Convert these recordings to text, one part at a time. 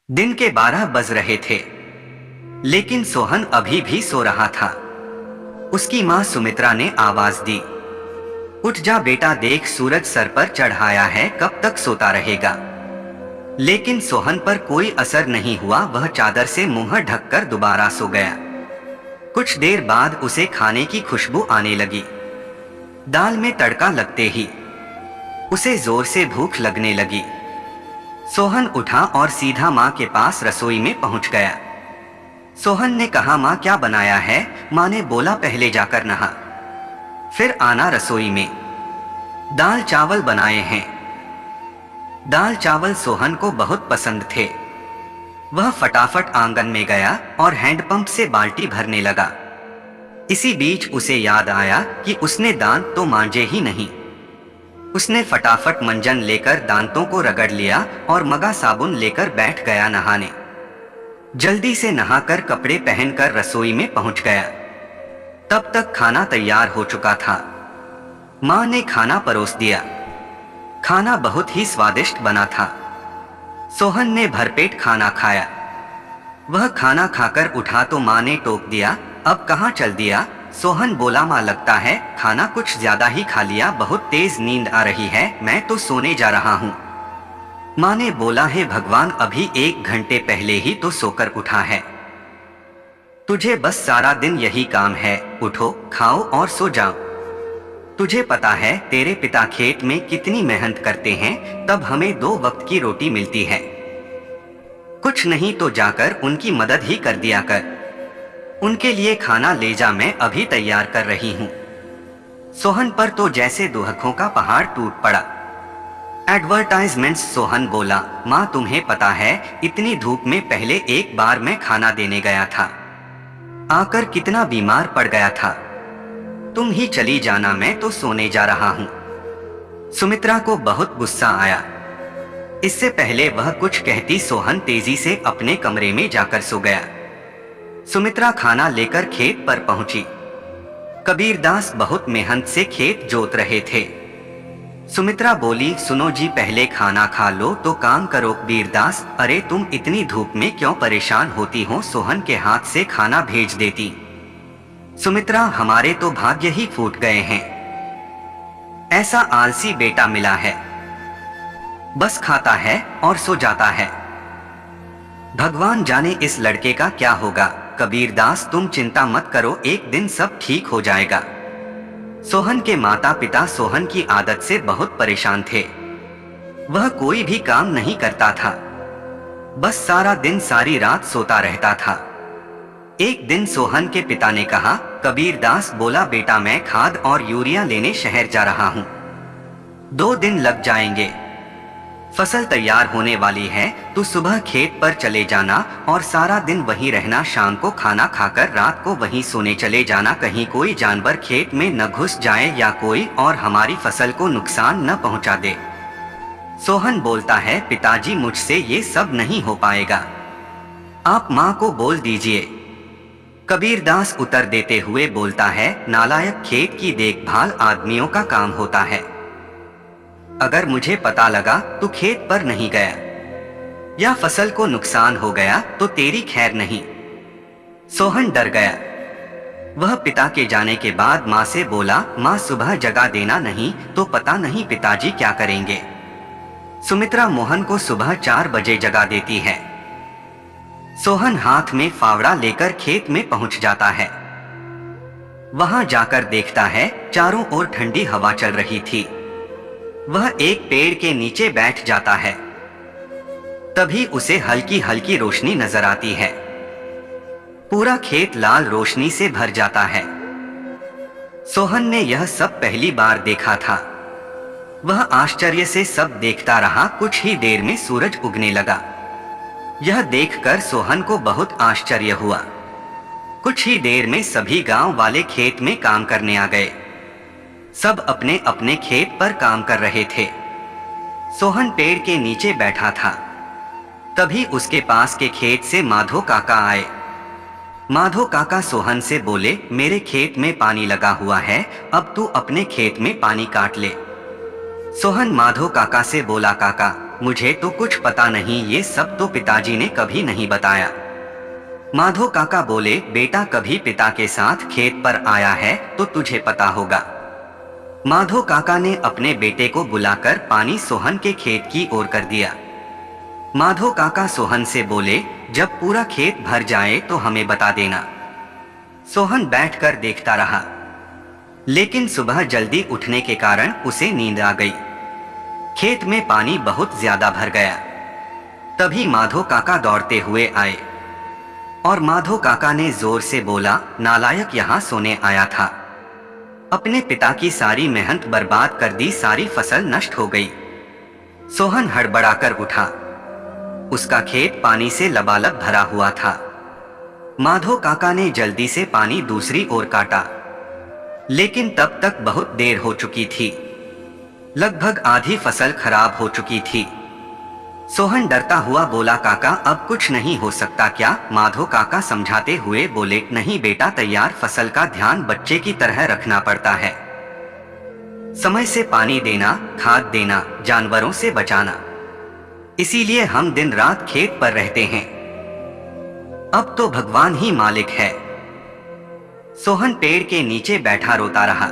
दिन के 12 बज रहे थे, लेकिन सोहन अभी भी सो रहा था। उसकी माँ सुमित्रा ने आवाज दी, उठ जा बेटा, देख सूरज सर पर चढ़ाया है, कब तक सोता रहेगा। लेकिन सोहन पर कोई असर नहीं हुआ। वह चादर से मुंह ढककर दोबारा सो गया। कुछ देर बाद उसे खाने की खुशबू आने लगी। दाल में तड़का लगते ही उसे जोर से भूख लगने लगी। सोहन उठा और सीधा माँ के पास रसोई में पहुंच गया। सोहन ने कहा, माँ क्या बनाया है? माँ ने बोला, पहले जाकर नहा, फिर आना रसोई में। दाल चावल बनाए हैं। दाल चावल सोहन को बहुत पसंद थे। वह फटाफट आंगन में गया और हैंडपंप से बाल्टी भरने लगा। इसी बीच उसे याद आया कि उसने दांत तो मांजे ही नहीं। उसने फटाफट मंजन लेकर दांतों को रगड़ लिया और मगा साबुन लेकर बैठ गया नहाने। जल्दी से नहाकर कपड़े पहनकर रसोई में पहुंच गया। तब तक खाना तैयार हो चुका था। माँ ने खाना परोस दिया। खाना बहुत ही स्वादिष्ट बना था। सोहन ने भरपेट खाना खाया। वह खाना खाकर उठा तो माँ ने टोक दिया, अब कहाँ चल दिया? सोहन बोला, माँ लगता है खाना कुछ ज्यादा ही खा लिया, बहुत तेज नींद आ रही है, मैं तो सोने जा रहा हूँ। माँ ने बोला, हे भगवान, अभी 1 घंटे पहले ही तो सोकर उठा है। तुझे बस सारा दिन यही काम है, उठो, खाओ और सो जाओ। तुझे पता है तेरे पिता खेत में कितनी मेहनत करते हैं, तब हमें 2 वक्त की रोटी मिलती है। कुछ नहीं तो जाकर उनकी मदद ही कर दिया कर। उनके लिए खाना ले जा, मैं अभी तैयार कर रही हूँ। सोहन पर तो जैसे दुहखों का पहाड़ टूट पड़ा। एडवर्टाइजमेंट्स। सोहन बोला, माँ तुम्हें पता है इतनी धूप में पहले एक बार मैं खाना देने गया था, आकर कितना बीमार पड़ गया था। तुम ही चली जाना, मैं तो सोने जा रहा हूँ। सुमित्रा को बहुत गुस्सा आया। इससे पहले वह कुछ कहती सोहन तेजी से अपने कमरे में जाकर सो गया। सुमित्रा खाना लेकर खेत पर पहुंची। कबीरदास बहुत मेहनत से खेत जोत रहे थे। सुमित्रा बोली, सुनो जी, पहले खाना खा लो तो काम करो। कबीरदास, अरे तुम इतनी धूप में क्यों परेशान होती हो? सोहन के हाथ से खाना भेज देती। सुमित्रा, हमारे तो भाग्य ही फूट गए हैं। ऐसा आलसी बेटा मिला है, बस खाता है और सो जाता है। भगवान जाने इस लड़के का क्या होगा। कबीरदास, तुम चिंता मत करो, एक दिन सब ठीक हो जाएगा। सोहन के माता पिता सोहन की आदत से बहुत परेशान थे। वह कोई भी काम नहीं करता था, बस सारा दिन सारी रात सोता रहता था। एक दिन सोहन के पिता ने कहा, कबीरदास बोला, बेटा मैं खाद और यूरिया लेने शहर जा रहा हूं, 2 दिन लग जाएंगे। फसल तैयार होने वाली है, तू सुबह खेत पर चले जाना और सारा दिन वहीं रहना। शाम को खाना खाकर रात को वहीं सोने चले जाना, कहीं कोई जानवर खेत में न घुस जाए या कोई और हमारी फसल को नुकसान न पहुंचा दे। सोहन बोलता है, पिताजी मुझसे ये सब नहीं हो पाएगा, आप माँ को बोल दीजिए। कबीरदास उत्तर देते हुए बोलता है, नालायक, खेत की देखभाल आदमियों का काम होता है। अगर मुझे पता लगा तू खेत पर नहीं गया या फसल को नुकसान हो गया तो तेरी खैर नहीं। सोहन डर गया। वह पिता के जाने के बाद माँ से बोला, माँ सुबह जगा देना, नहीं तो पता नहीं पिताजी क्या करेंगे। सुमित्रा मोहन को सुबह 4 बजे जगा देती है। सोहन हाथ में फावड़ा लेकर खेत में पहुंच जाता है। वहां जाकर देखता है चारों ओर ठंडी हवा चल रही थी। वह एक पेड़ के नीचे बैठ जाता है। तभी उसे हल्की हल्की रोशनी नजर आती है। पूरा खेत लाल रोशनी से भर जाता है। सोहन ने यह सब पहली बार देखा था। वह आश्चर्य से सब देखता रहा। कुछ ही देर में सूरज उगने लगा। यह देखकर सोहन को बहुत आश्चर्य हुआ। कुछ ही देर में सभी गांव वाले खेत में काम करने आ गए। सब अपने अपने खेत पर काम कर रहे थे। सोहन पेड़ के नीचे बैठा था। तभी उसके पास के खेत से माधो काका आए। माधो काका सोहन से बोले, मेरे खेत में पानी लगा हुआ है, अब तू अपने खेत में पानी काट ले। सोहन माधो काका से बोला, काका मुझे तो कुछ पता नहीं, ये सब तो पिताजी ने कभी नहीं बताया। माधो काका बोले, बेटा कभी पिता के साथ खेत पर आया है तो तुझे पता होगा। माधो काका ने अपने बेटे को बुलाकर पानी सोहन के खेत की ओर कर दिया। माधो काका सोहन से बोले, जब पूरा खेत भर जाए तो हमें बता देना। सोहन बैठकर देखता रहा, लेकिन सुबह जल्दी उठने के कारण उसे नींद आ गई। खेत में पानी बहुत ज्यादा भर गया। तभी माधो काका दौड़ते हुए आए और माधो काका ने जोर से बोला, नालायक यहाँ सोने आया था, अपने पिता की सारी मेहनत बर्बाद कर दी, सारी फसल नष्ट हो गई। सोहन हड़बड़ाकर उठा। उसका खेत पानी से लबालब भरा हुआ था। माधो काका ने जल्दी से पानी दूसरी ओर काटा, लेकिन तब तक बहुत देर हो चुकी थी। लगभग आधी फसल खराब हो चुकी थी। सोहन डरता हुआ बोला, काका अब कुछ नहीं हो सकता क्या? माधो काका समझाते हुए बोले, नहीं बेटा, तैयार फसल का ध्यान बच्चे की तरह रखना पड़ता है। समय से पानी देना, खाद देना, जानवरों से बचाना, इसीलिए हम दिन रात खेत पर रहते हैं। अब तो भगवान ही मालिक है। सोहन पेड़ के नीचे बैठा रोता रहा।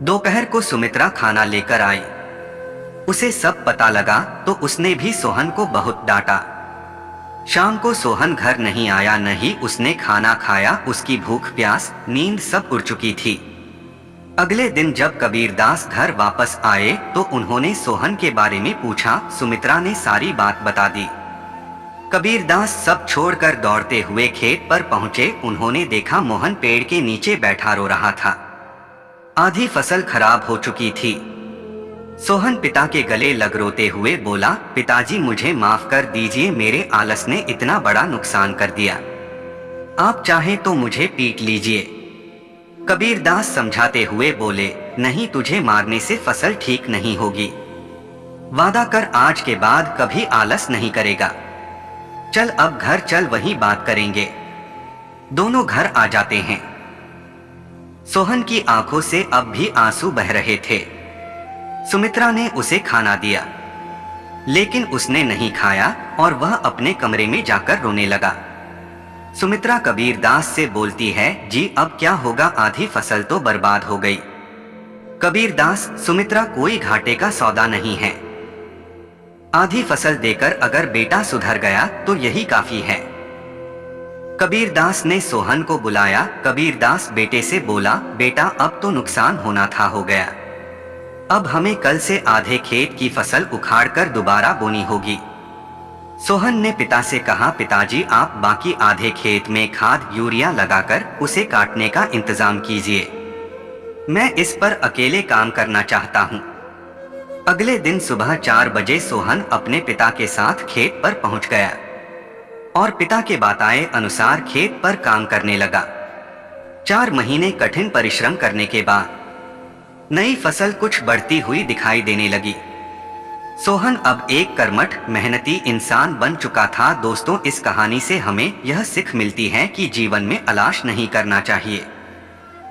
दोपहर को सुमित्रा खाना लेकर आई। उसे सब पता लगा तो उसने भी सोहन को बहुत डांटा। शाम को सोहन घर नहीं आया, न ही उसने खाना खाया। उसकी भूख प्यास नींद सब उड़ चुकी थी। अगले दिन जब कबीरदास घर वापस आए तो उन्होंने सोहन के बारे में पूछा। सुमित्रा ने सारी बात बता दी। कबीरदास सब छोड़कर दौड़ते हुए खेत पर पहुंचे। उन्होंने देखा मोहन पेड़ के नीचे बैठा रो रहा था। आधी फसल खराब हो चुकी थी। सोहन पिता के गले लग रोते हुए बोला, पिताजी मुझे माफ कर दीजिए, मेरे आलस ने इतना बड़ा नुकसान कर दिया। आप चाहे तो मुझे पीट लीजिए। कबीरदास समझाते हुए बोले, नहीं, तुझे मारने से फसल ठीक नहीं होगी। वादा कर आज के बाद कभी आलस नहीं करेगा। चल अब घर चल, वहीं बात करेंगे। दोनों घर आ जाते हैं। सोहन की आंखों से अब भी आंसू बह रहे थे। सुमित्रा ने उसे खाना दिया, लेकिन उसने नहीं खाया और वह अपने कमरे में जाकर रोने लगा। सुमित्रा कबीरदास से बोलती है, जी अब क्या होगा, आधी फसल तो बर्बाद हो गई। कबीरदास, सुमित्रा कोई घाटे का सौदा नहीं है। आधी फसल देकर अगर बेटा सुधर गया तो यही काफी है। कबीरदास ने सोहन को बुलाया। कबीरदास बेटे से बोला, बेटा अब तो नुकसान होना था हो गया। अब हमें कल से आधे खेत की फसल उखाड़कर दोबारा बोनी होगी। सोहन ने पिता से कहा, पिताजी आप बाकी आधे खेत में खाद यूरिया लगाकर उसे काटने का इंतजाम कीजिए। मैं इस पर अकेले काम करना चाहता हूँ। अगले दिन सुबह 4 बजे सोहन अपने पिता के साथ खेत पर पहुंच गया और पिता के बताए अनुसार खेत पर काम करने लगा। 4 महीने कठिन परिश्रम करने के बाद नई फसल कुछ बढ़ती हुई दिखाई देने लगी। सोहन अब एक कर्मठ मेहनती इंसान बन चुका था। दोस्तों, इस कहानी से हमें यह सीख मिलती है कि जीवन में आलस नहीं करना चाहिए।